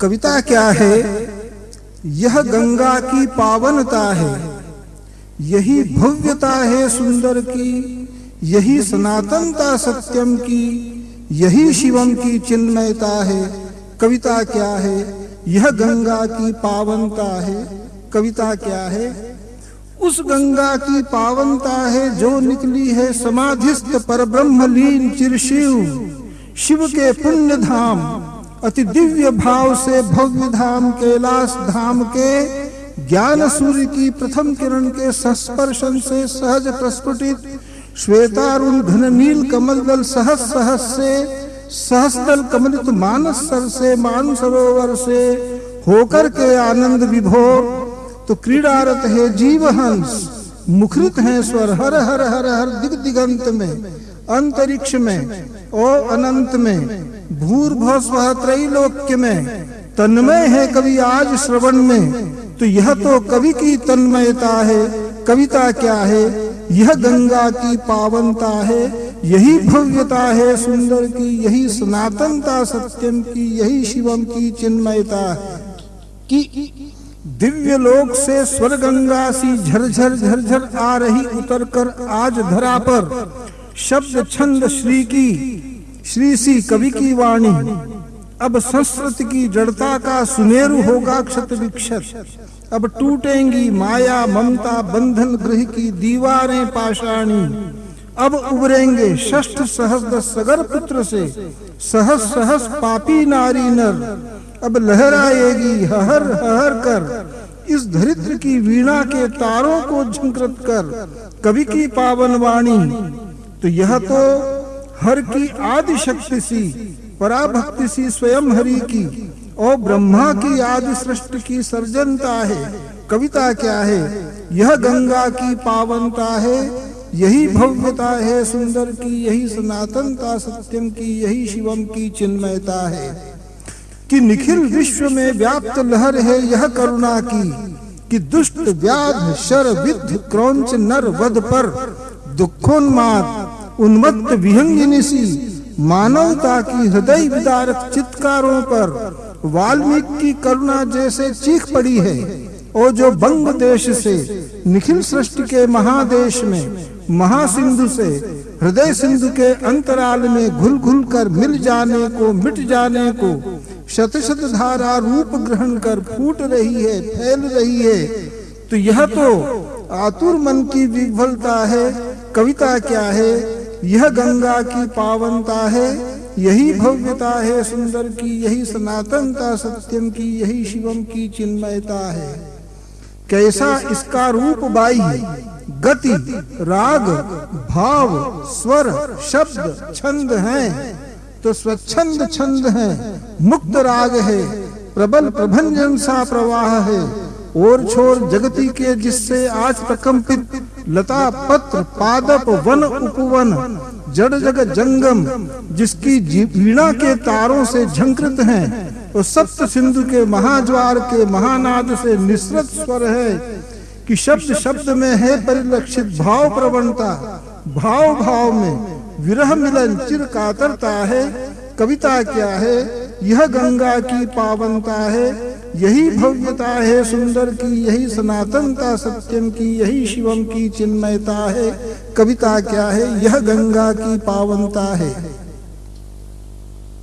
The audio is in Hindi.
कविता क्या है? यह गंगा की पावनता है, यही भव्यता है सुंदर की, यही सनातनता सत्यम की, यही शिवम की चिन्मयता है। कविता क्या है? यह गंगा की पावनता है। कविता क्या है? उस गंगा की पावनता है जो निकली है समाधिस्थ परब्रह्मलीन चिरशिव शिव के पुण्य धाम, अति दिव्य भाव से भव्य धाम कैलाश धाम के ज्ञान सूर्य की प्रथम किरण के संस्पर्शन से सहज प्रस्फुटित श्वेतारुण घन नील कमल दल सहस से सहस्दल कमलित मानस सर से मानसरोवर से होकर के आनंद विभोर। तो क्रीड़ारत है जीव हंस, मुखरित है स्वर हर हर हर हर दिग दिगंत में, अंतरिक्ष में और अनंत में, भूर्भुव स्वः त्रैलोक्य में। तन्मय है कवि आज श्रवण में, तो यह तो कवि की तन्मयता है। कविता क्या है? यह गंगा की पावनता है, यही भव्यता है सुंदर की, यही सनातनता सत्यम की, यही शिवम की चिन्मयता है। कि दिव्य लोक से स्वर गंगा सी झरझर झरझर आ रही उतरकर आज धरा पर शब्द छंद श्री की, श्री सी कवि की वाणी। अब संस्कृत की जड़ता का सुमेरु होगा क्षत विक्षत। अब टूटेंगी माया ममता बंधन गृह की दीवारें पाषाणी। अब उभरेंगे षष्ठ सहस्र सगर पुत्र से सहस सहस पापी नारी नर। अब लहराएगी हहर हहर कर इस धरित्र की वीणा के तारों को झंकृत कर कवि की पावन वाणी। तो यह तो हर की आदि शक्ति सी पराभक्ति सी स्वयं हरि की और ब्रह्मा की आदि सृष्टि की सर्जनता है। कविता क्या है? यह गंगा की पावनता है, यही भव्यता है सुंदर की, यही सनातनता सत्यम की, यही शिवम की चिन्मयता है। कि निखिल विश्व में व्याप्त लहर है यह करुणा की, कि दुष्ट व्याध शर विद्ध क्रौंच नर वध पर दुखोन्माद उन्मत्त विहंगिनी सी मानवता की हृदय विदारक चित्कारों पर वाल्मीकि की करुणा जैसे चीख पड़ी है। और जो बंग देश से निखिल सृष्टि के महादेश में महासिंधु से हृदय सिंधु के अंतराल में घुल घुल कर मिल जाने को मिट जाने को शत शत धारा रूप ग्रहण कर फूट रही है, फैल रही है। तो यह तो आतुर मन की विह्वलता है। कविता क्या है? यह गंगा की पावनता है, यही भव्यता है सुंदर की, यही सनातनता सत्यम की, यही शिवम की चिन्मयता है। कैसा इसका रूप बाई, गति राग भाव स्वर शब्द छंद हैं। तो स्वच्छंद छंद है, मुक्त राग है, प्रबल प्रभंजन सा प्रवाह है। और छोर जगती के जिससे आज प्रकंपित लता पत्र पादप वन उपवन जड़ जगत जंगम जिसकी वीणा के तारों से झंकृत हैं। तो सप्त सिंधु के महाज्वार के महानाद से निसृत स्वर है। कि शब्द शब्द में है परिलक्षित भाव प्रवणता, भाव भाव में विरह मिलन चिर कातरता है। कविता क्या है? यह गंगा की पावनता है, यही भव्यता है सुंदर की, यही सनातनता सत्यम की, यही शिवम की चिन्मयता है। कविता क्या है? यह गंगा की पावनता है।